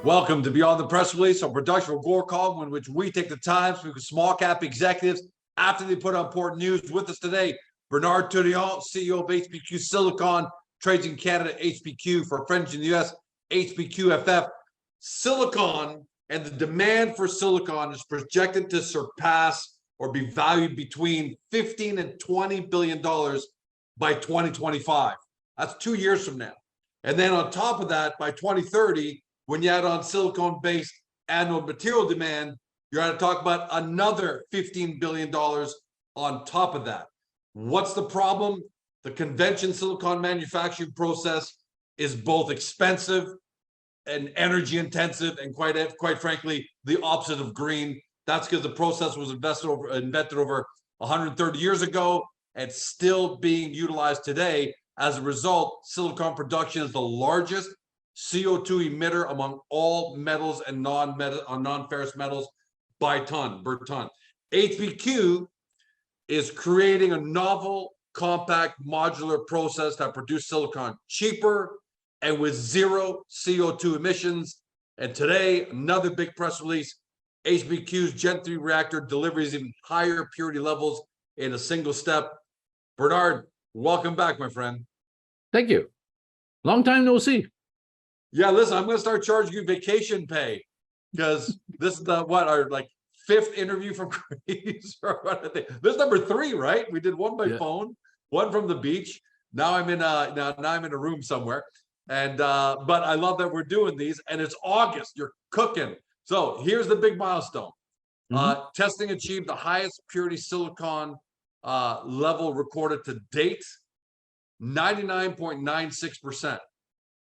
Welcome to Beyond the Press Release, a production of Gore Column in which we take the time to speak with small cap executives after they put out important news. With us today, Bernard Tourillon, CEO of HPQ Silicon, trades in Canada, HPQ, for friends in the US, HPQFF. Silicon and the demand for silicon is projected to surpass or be valued between $15 and $20 billion by 2025. That's 2 years from now. And then on top of that, by 2030, when you add on silicon-based anode material demand, you're going to talk about another $15 billion on top of that. What's the problem? The conventional silicon manufacturing process is both expensive and energy intensive, and quite frankly, the opposite of green. That's because the process was invented over 130 years ago and still being utilized today. As a result, silicon production is the largest CO2 emitter among all metals and non-ferrous metals per ton. HPQ is creating a novel, compact, modular process that produces silicon cheaper and with zero CO2 emissions. And today, another big press release, HPQ's Gen3 reactor delivers even higher purity levels in a single step. Bernard, welcome back, my friend. Thank you. Long time no see. Yeah, listen, I'm going to start charging you vacation pay because this is our fifth interview from Greece. This is number 3, right? We did one by phone, one from the beach. Now I'm in a room somewhere, and but I love that we're doing these. And it's August. You're cooking. So here's the big milestone. Testing achieved the highest purity silicon level recorded to date, 99.96%.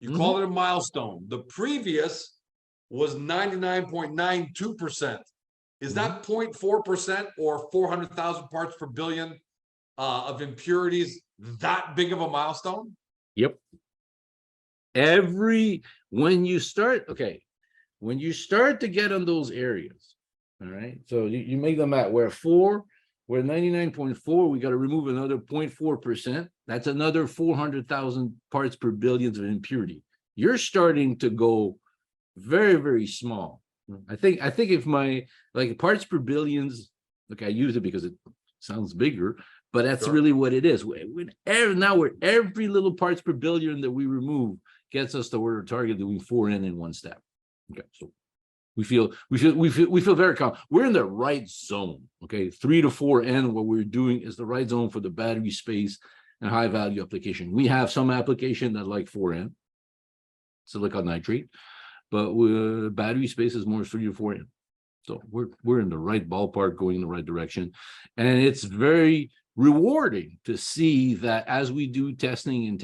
You call it a milestone. The previous was 99.92%. Is that 0.4% or 400,000 parts per billion of impurities that big of a milestone? Yep. When you start to get on those areas, all right, so you make them at where 4, we're 99.4, we got to remove another 0.4%. That's another 400,000 parts per billion of impurity. You're starting to go very, very small. I think if my parts per billions, I use it because it sounds bigger, but that's really what it is. Now every little parts per billion that we remove gets us to where we're target doing 4N in one step. Okay, so we feel very confident. We're in the right zone. Okay, 3 to 4N. What we're doing is the right zone for the battery space and high value application. We have some application that like 4N, silicon nitrate, but battery space is more 3 to 4N. So we're in the right ballpark, going in the right direction, and it's very rewarding to see that as we do testing, and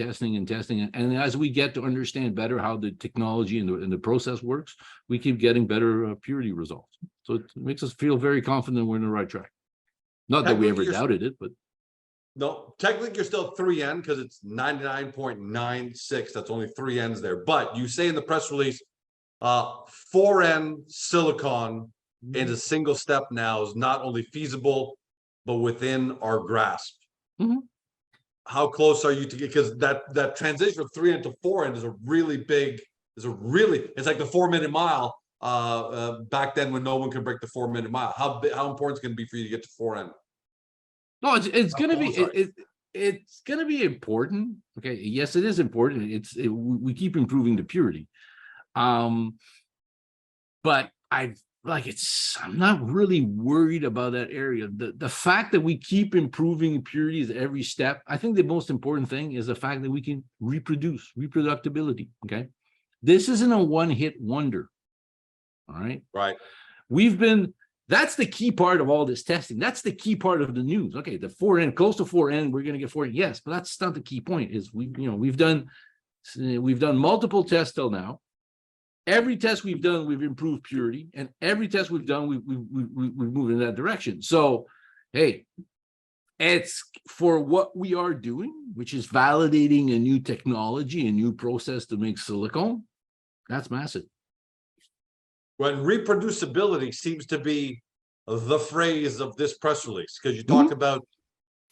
as we get to understand better how the technology and the process works, we keep getting better purity results. So it makes us feel very confident we're in the right track. Not that we ever doubted it, but no, technically you're still 3N because it's 99.96. That's only 3 N's there. But you say in the press release, 4N silicon in a single step now is not only feasible, but within our grasp. How close are you to get? Because that transition from 3N to 4N is it's like the 4-minute mile back then when no one could break the 4-minute mile. How important is it going to be for you to get to 4N? No, it's going to be it's going to be important. Okay, yes, it is important. We keep improving the purity, but I'm not really worried about that area. The fact that we keep improving purities every step, I think the most important thing is the fact that we can reproducibility. Okay, this isn't a one-hit wonder. All right, that's the key part of all this testing. That's the key part of the news. Okay, the 4N, close to 4N, we're going to get 4N. Yes, but that's not the key point. Is we've done multiple tests till now. Every test we've done, we've improved purity, and every test we've done, we've moved in that direction. So, hey, it's for what we are doing, which is validating a new technology, a new process to make silicon. That's massive. When reproducibility seems to be the phrase of this press release, because you talk about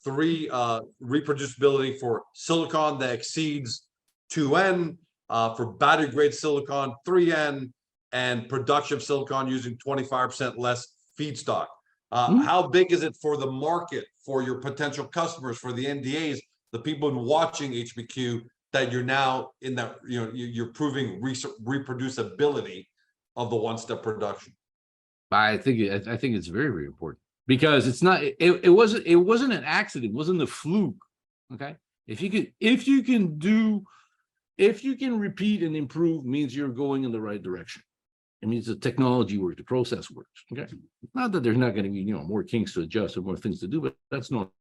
3 reproducibility for silicon that exceeds 2N, for battery grade silicon 3N, and production of silicon using 25% less feedstock. How big is it for the market, for your potential customers, for the NDAs, the people watching HPQ, that you're now in that, you're proving reproducibility of the one-step production? I think it's very, very important, because it's not, it wasn't an accident, it wasn't a fluke. Okay. If you can repeat and improve, means you're going in the right direction. It means the technology works, the process works. Okay. Not that there's not going to be, more kinks to adjust or more things to do, but that's normal.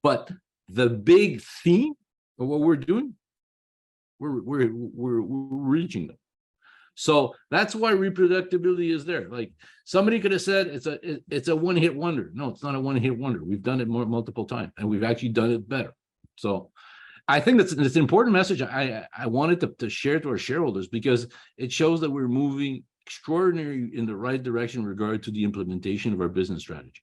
But the big theme of what we're doing, we're reaching them. So that's why reproducibility is there. Like, somebody could have said it's a one-hit wonder. No, it's not a one-hit wonder. We've done it multiple times, and we've actually done it better. So I think that's an important message I wanted to share to our shareholders, because it shows that we're moving extraordinarily in the right direction in regard to the implementation of our business strategy.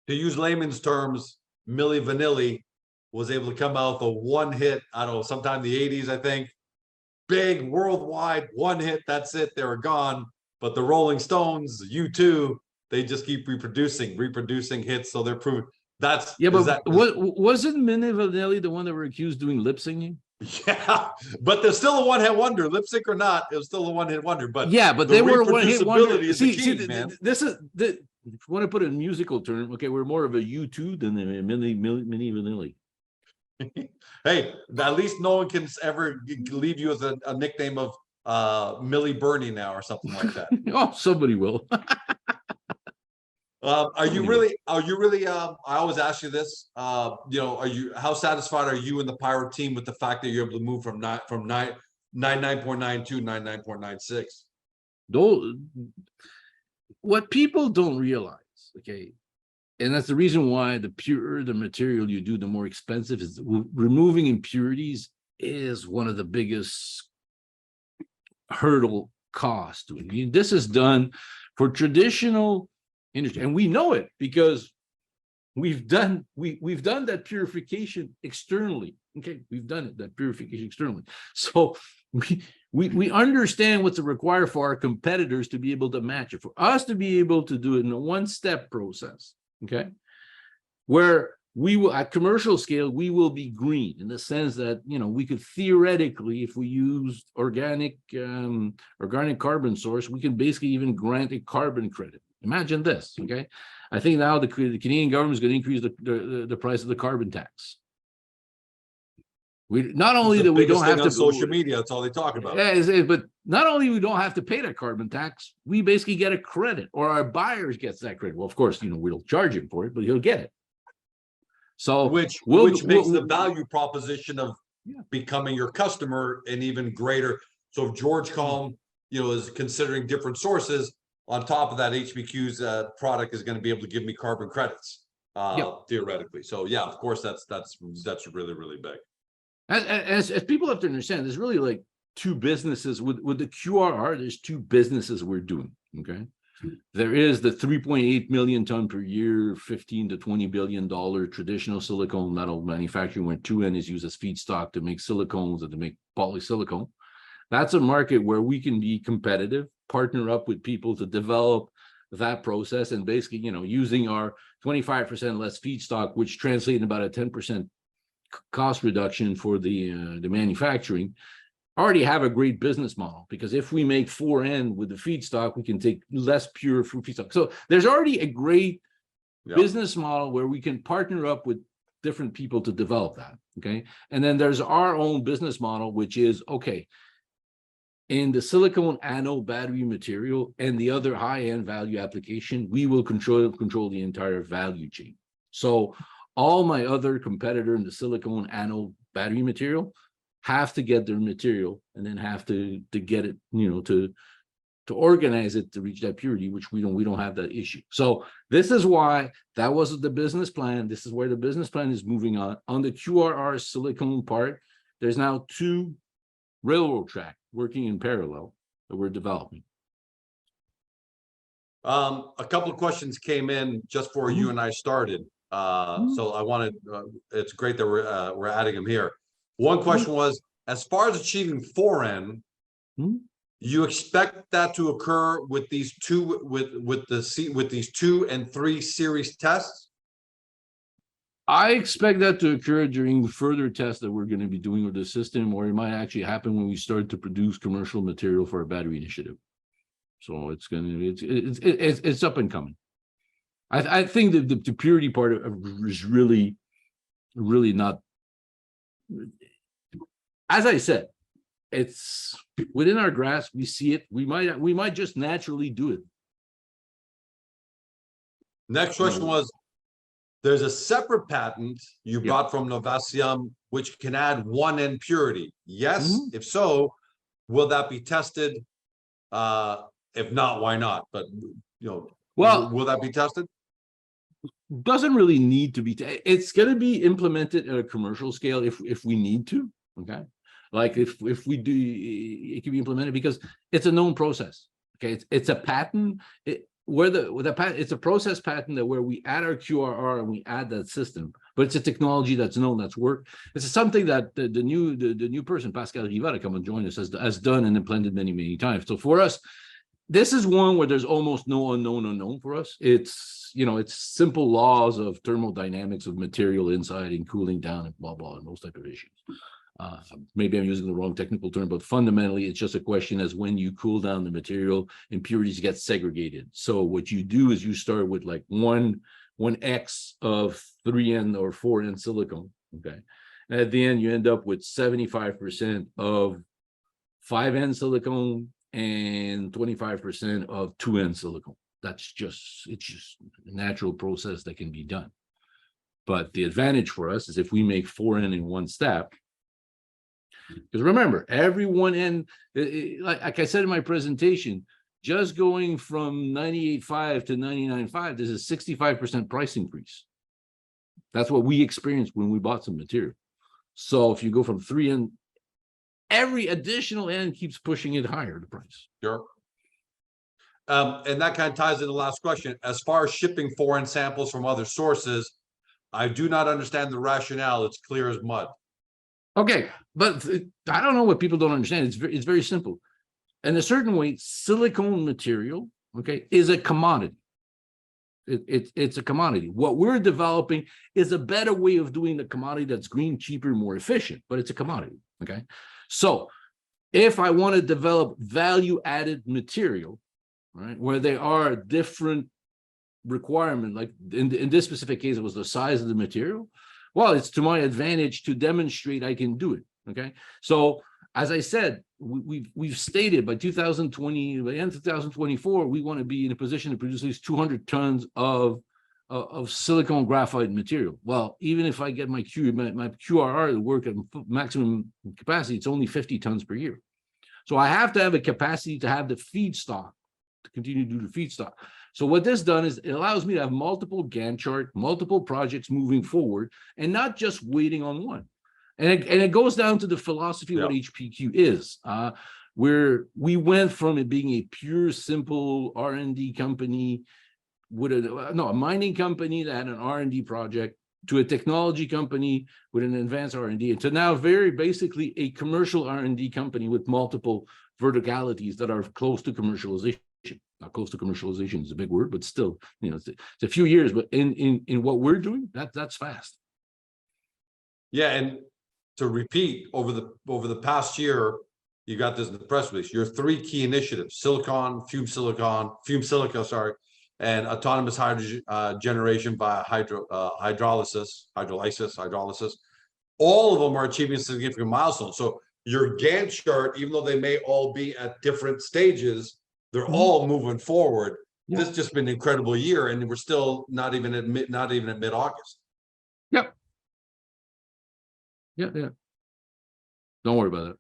To use layman's terms, Milli Vanilli was able to come out with a one hit, I don't know, sometime in the 80s, I think. Big worldwide one hit, that's it, they were gone. But the Rolling Stones, U2, they just keep reproducing hits, so they're proving that's, but wasn't Milli Vanilli the one that were accused doing lip singing? Yeah, but there's still a one-hit wonder, lip sync or not, it was still a one-hit wonder. But yeah, but they were a one-hit wonder. Is the key, man. This is if you want to put it in musical term, okay, we're more of a U2 than a Milli Vanilli. Hey, at least no one can ever leave you as a nickname of Millie Bernie now or something like that. Oh, somebody will. Are you really I always ask you this, how satisfied are you and the Pyro team with the fact that you're able to move from 99.92 99.96? Those, what people don't realize, okay, and that's the reason why the purer the material you do, the more expensive is. Removing impurities is one of the biggest hurdle cost. This is done for traditional industry, and we know it because we've done that purification externally. Okay, we've done it, that purification externally. So we understand what's required for our competitors to be able to match it, for us to be able to do it in a one-step process. Okay, where we will, at commercial scale, we will be green in the sense that, we could theoretically, if we used organic carbon source, we can basically even grant a carbon credit. Imagine this. Okay, I think now the Canadian government is going to increase the price of the carbon tax. We not only that we don't have to, social media, that's all they talk about. Yeah, but not only we don't have to pay that carbon tax, we basically get a credit, or our buyers gets that credit. Well, of course, we'll charge him for it, but he'll get it. So which makes the value proposition of becoming your customer an even greater. So if George Calm, is considering different sources, on top of that, HPQ's product is going to be able to give me carbon credits, theoretically. So yeah, of course, that's really, really big. As people have to understand, there's really like two businesses with the QRR. There's two businesses we're doing. Okay, there is the 3.8 million ton per year, $15 to $20 billion traditional silicone metal manufacturing, where 2N is used as feedstock to make silicones and to make polysilicone. That's a market where we can be competitive, partner up with people to develop that process, and basically, using our 25% less feedstock, which translates in about a 10% cost reduction for the manufacturing, already have a great business model, because if we make 4N with the feedstock, we can take less pure fruit feedstock. So there's already a great business model where we can partner up with different people to develop that. Okay, and then there's our own business model, which is, okay, in the silicone anode battery material and the other high-end value application, we will control the entire value chain. So all my other competitor in the silicone anode battery material have to get their material and then have to get it, to organize it to reach that purity, which we don't have that issue. So this is why that was the business plan. This is where the business plan is moving on. On the QRR silicone part, there's now 2 railroad track working in parallel that we're developing. A couple of questions came in just before you and I started. So I wanted, it's great that we're adding them here. One question was, as far as achieving 4N, You expect that to occur with these two, with these 2 and 3 series tests? I expect that to occur during further tests that we're going to be doing with the system, or it might actually happen when we start to produce commercial material for our battery initiative. So it's up and coming. I think that the purity part is really not. As I said, it's within our grasp. We see it. We might just naturally do it. Next question was, there's a separate patent you bought from Novasium, which can add 1N purity. Yes? If so, will that be tested? If not, why not? But, well, will that be tested? Doesn't really need to be. It's going to be implemented at a commercial scale if we need to. Okay. Like if we do, it can be implemented because it's a known process. Okay. It's a patent. It's a process patent that where we add our QRR and we add that system, but it's a technology that's known, that's worked. It's something that the new person, Pascal Rivera, come and join us, has done and implemented many times. So for us, this is one where there's almost no unknown for us. It's simple laws of thermodynamics of material inside and cooling down and blah blah and those type of issues. Maybe I'm using the wrong technical term, but fundamentally, it's just a question as when you cool down the material, impurities get segregated. So what you do is you start with like 1x of 3N or 4N silicon. Okay. And at the end, you end up with 75% of 5N silicon and 25% of 2N silicon. It's just a natural process that can be done. But the advantage for us is if we make 4N in one step, because remember, every 1N, like I said in my presentation, just going from 98.5 to 99.5, there's a 65% price increase. That's what we experienced when we bought some material. So if you go from 3N, every additional N keeps pushing it higher, the price. Sure. And that kind of ties into the last question. As far as shipping 4N samples from other sources, I do not understand the rationale. It's clear as mud. Okay, but I don't know what people don't understand. It's very simple. In a certain way, silicone material, okay, is a commodity. It's a commodity. What we're developing is a better way of doing the commodity that's green, cheaper, more efficient, but it's a commodity, okay? So if I want to develop value-added material, right, where there are different requirements, like in this specific case, it was the size of the material. Well, it's to my advantage to demonstrate I can do it. Okay. So as I said, we've stated by 2020, by the end of 2024, we want to be in a position to produce at least 200 tons of silicon graphite material. Well, even if I get my QRR to work at maximum capacity, it's only 50 tons per year. So I have to have a capacity to have the feedstock to continue to do the feedstock. So what this done is it allows me to have multiple Gantt chart, multiple projects moving forward, and not just waiting on one. And it goes down to the philosophy of what HPQ is. Where we went from it being a pure, simple R&D company with a mining company that had an R&D project to a technology company with an advanced R&D, and to now very basically a commercial R&D company with multiple verticalities that are close to commercialization. Not close to commercialization is a big word, but still, it's a few years. But in what we're doing, that's fast. Yeah, and to repeat, over the past year, you got this in the press release. Your 3 key initiatives: fume silica, sorry, and autonomous hydrogen generation via hydrolysis. All of them are achieving significant milestones. So your Gantt chart, even though they may all be at different stages, they're all moving forward. Yeah. This has just been an incredible year, and we're still not even at mid-August. Yep. Yeah. Don't worry about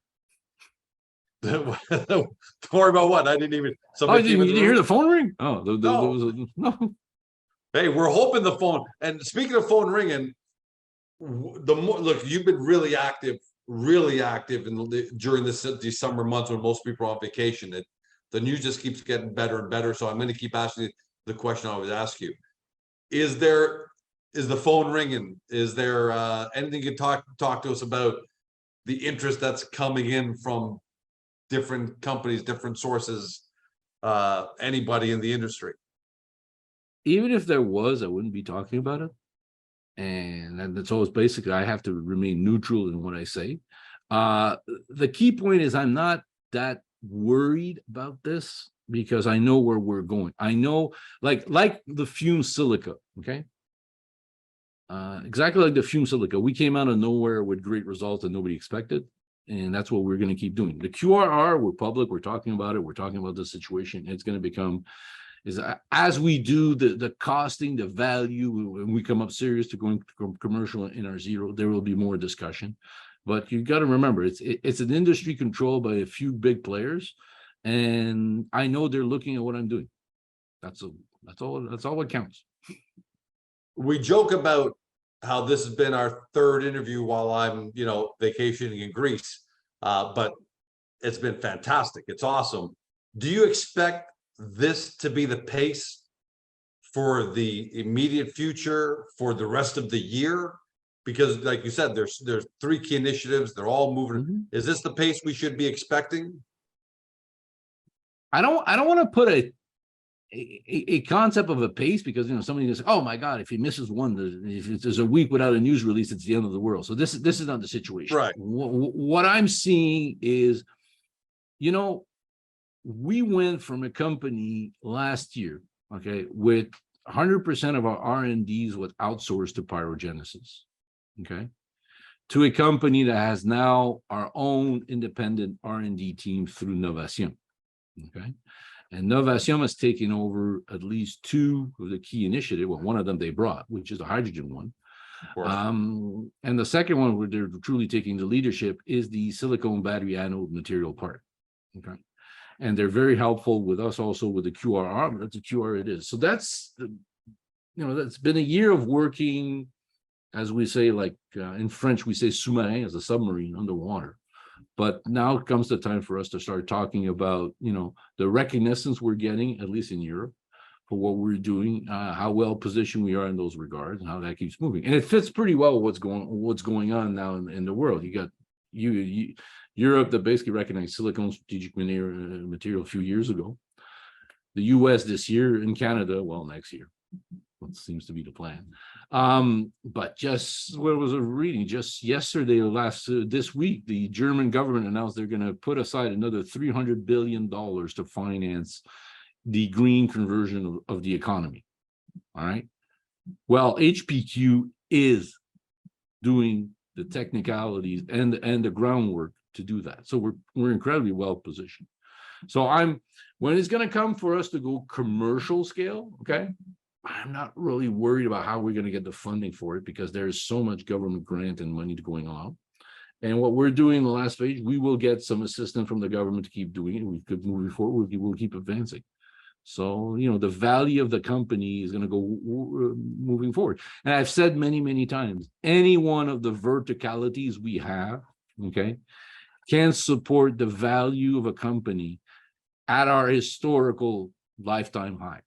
it. Don't worry about what? I didn't even. You didn't hear the phone ring? Oh, no. Hey, we're hoping the phone. And speaking of phone ringing, look, you've been really active during the summer months when most people are on vacation. The news just keeps getting better and better. So I'm going to keep asking the question I always ask you: Is the phone ringing? Is there anything you can talk to us about the interest that's coming in from different companies, different sources, anybody in the industry. Even if there was, I wouldn't be talking about it. And that's always basically, I have to remain neutral in what I say. The key point is I'm not that worried about this because I know where we're going. I know, like the fume silica, okay? Exactly like the fume silica. We came out of nowhere with great results that nobody expected. And that's what we're going to keep doing. The QRR, we're public, we're talking about it, we're talking about the situation. It's going to become, as we do the costing, the value, when we come up serious to going commercial in our zero, there will be more discussion. But you got to remember, it's an industry controlled by a few big players, and I know they're looking at what I'm doing. That's all that counts. We joke about how this has been our third interview while I'm, vacationing in Greece, but it's been fantastic. It's awesome. Do you expect this to be the pace for the immediate future, for the rest of the year? Because like you said, there's 3 key initiatives. They're all moving. Mm-hmm. Is this the pace we should be expecting? I don't want to put a concept of a pace because somebody goes, oh my God, if he misses one, if there's a week without a news release, it's the end of the world. So this is not the situation. Right. What I'm seeing is, we went from a company last year, okay, with 100% of our R&Ds was outsourced to PyroGenesis, okay, to a company that has now our own independent R&D team through Novation, okay? And Novation has taken over at least 2 of the key initiatives. Well, one of them they brought, which is the hydrogen one. And the second one where they're truly taking the leadership is the silicone battery anode material part, okay? And they're very helpful with us also with the QRR, but that's a QRR it is. So that's, that's been a year of working, as we say, like in French, we say sous-marin, as a submarine underwater. But now comes the time for us to start talking about, the reconnaissance we're getting, at least in Europe, for what we're doing, how well positioned we are in those regards, and how that keeps moving. And it fits pretty well with what's going on now in the world. You got Europe that basically recognized silicone strategic material a few years ago. The US this year, and Canada, well, next year. What seems to be the plan. But just what was a reading just yesterday or this week, the German government announced they're going to put aside another $300 billion to finance the green conversion of the economy. All right. Well, HPQ is doing the technicalities and the groundwork to do that. So we're incredibly well positioned. So when it's going to come for us to go commercial scale, okay, I'm not really worried about how we're going to get the funding for it because there's so much government grant and money going on. And what we're doing in the last phase, we will get some assistance from the government to keep doing it. We could move forward. We'll keep advancing. So, the value of the company is going to go moving forward. And I've said many, many times, any one of the verticalities we have, okay, can support the value of a company at our historical lifetime high.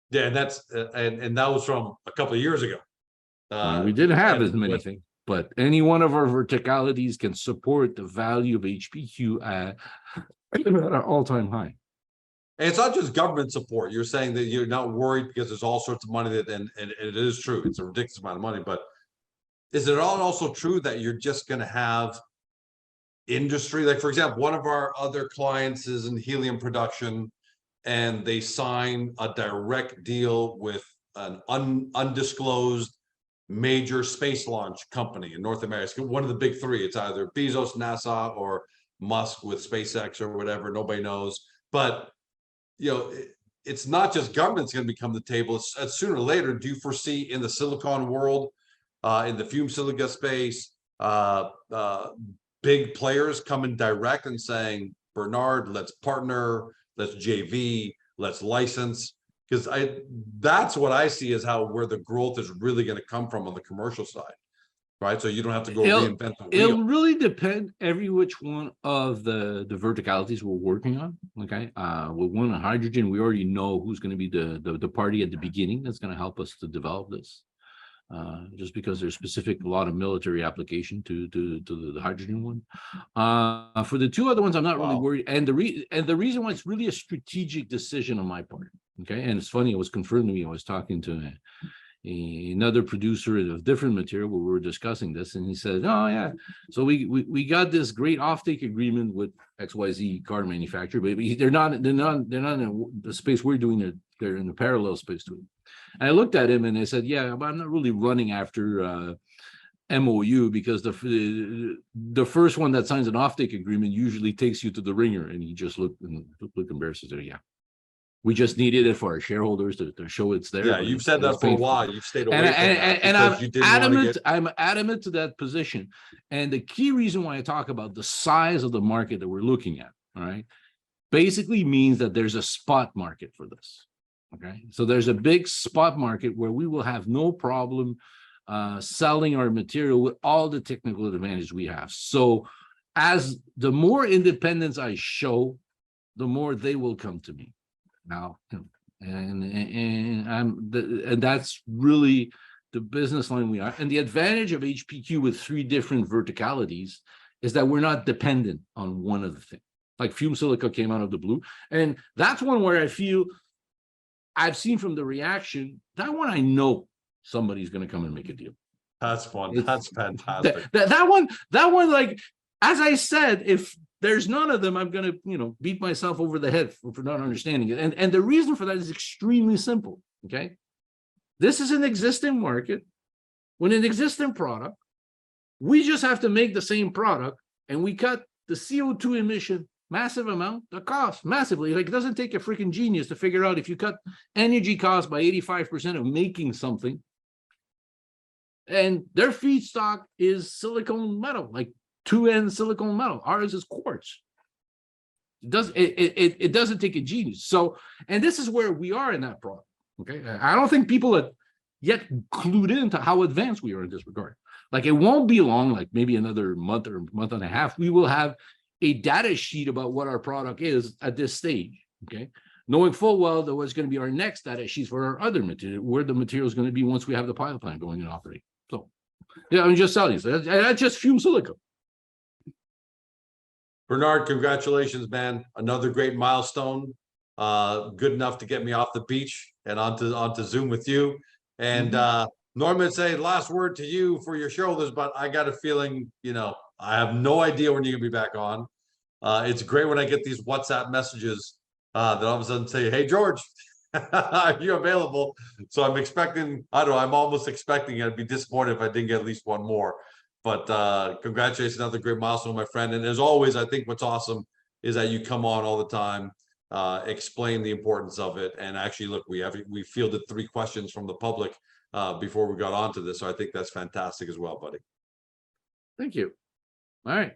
Yeah, and that's and that was from a couple of years ago. We didn't have as many things, but any one of our verticalities can support the value of HPQ at our all-time high. And it's not just government support. You're saying that you're not worried because there's all sorts of money that, and it is true. It's a ridiculous amount of money, but is it also true that you're just going to have industry? Like, for example, one of our other clients is in helium production, and they sign a direct deal with an undisclosed major space launch company in North America. One of the big 3. It's either Bezos, NASA, or Musk with SpaceX or whatever. Nobody knows. But it's not just government's going to become the table. It's sooner or later. Do you foresee in the silicon world, in the fume silica space, big players coming direct and saying, Bernard, let's partner, let's JV, let's license? Because that's what I see as where the growth is really going to come from on the commercial side, right? So you don't have to go reinvent the wheel. It'll really depend every which one of the verticalities we're working on. Okay, with one on hydrogen, we already know who's going to be the party at the beginning that's going to help us to develop this. just because there's a lot of military application to the hydrogen one. For the two other ones, I'm not really worried. And the reason why it's really a strategic decision on my part. Okay, and it's funny, it was confirmed to me. I was talking to another producer of different material where we were discussing this, and he said, "Oh yeah, so we got this great offtake agreement with XYZ car manufacturer, but they're not in the space we're doing it. They're in the parallel space to it." And I looked at him and I said, "Yeah, but I'm not really running after MOU, because the first one that signs an offtake agreement usually takes you to the ringer." And he just looked embarrassed and said, "Yeah. We just needed it for our shareholders to show it's there." Yeah, you've said that for a while. You've stayed away from that and I'm adamant to that position. And the key reason why I talk about the size of the market that we're looking at, all right, basically means that there's a spot market for this. Okay, so there's a big spot market where we will have no problem selling our material with all the technical advantage we have. So as the more independence I show, the more they will come to me. Now, and that's really the business line we are. And the advantage of HPQ with 3 different verticalities is that we're not dependent on one of the things. Like fume silica came out of the blue, and that's one where I feel I've seen from the reaction, that one I know somebody's going to come and make a deal. That's fun. That's fantastic. That one, like, as I said, if there's none of them, I'm going to, beat myself over the head for not understanding it. And the reason for that is extremely simple. Okay. This is an existing market with an existing product. We just have to make the same product, and we cut the CO2 emission massive amount, the cost massively. Like, it doesn't take a freaking genius to figure out if you cut energy costs by 85% of making something, and their feedstock is silicon metal, like 2N silicon metal. Ours is quartz. It doesn't take a genius. So, and this is where we are in that product. Okay, I don't think people are yet clued into how advanced we are in this regard. Like, it won't be long, like maybe another month or month and a half, we will have a data sheet about what our product is at this stage. Okay, knowing full well that what's going to be our next data sheets for our other material, where the material is going to be once we have the pilot plant going and operating. So, yeah, I'm just telling you, so that's just fume silica. Bernard, congratulations, man. Another great milestone. Good enough to get me off the beach and onto Zoom with you. And Norman, say last word to you for your shareholders, but I got a feeling, I have no idea when you're gonna be back on. It's great when I get these WhatsApp messages that all of a sudden say, "Hey, George, are you available?" So I'm expecting, I don't know, I'm almost expecting I'd be disappointed if I didn't get at least one more. But congratulations, another great milestone, my friend. And as always, I think what's awesome is that you come on all the time, explain the importance of it. And actually, look, we fielded 3 questions from the public before we got onto this. So I think that's fantastic as well, buddy. Thank you. All right.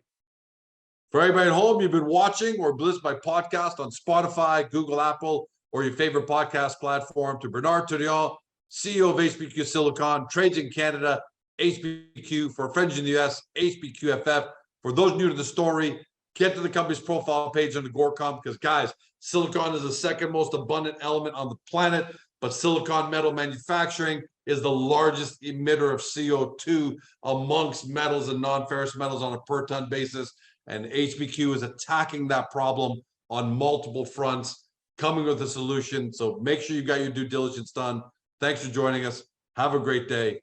For everybody at home, you've been watching or listening by podcast on Spotify, Google, Apple, or your favorite podcast platform. To Bernard Tourillon, CEO of HPQ Silicon, trades in Canada, HPQ, for friends in the US, HPQFF. For those new to the story, get to the company's profile page on the GoreCom, because guys, silicon is the second most abundant element on the planet, but silicon metal manufacturing is the largest emitter of CO2 amongst metals and non-ferrous metals on a per ton basis. And HPQ is attacking that problem on multiple fronts, coming with a solution. So make sure you got your due diligence done. Thanks for joining us. Have a great day.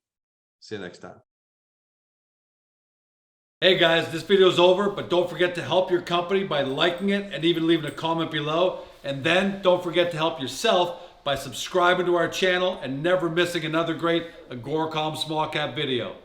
See you next time. Hey guys, this video is over, but don't forget to help your company by liking it and even leaving a comment below. And then don't forget to help yourself by subscribing to our channel and never missing another great Agoracom small cap video.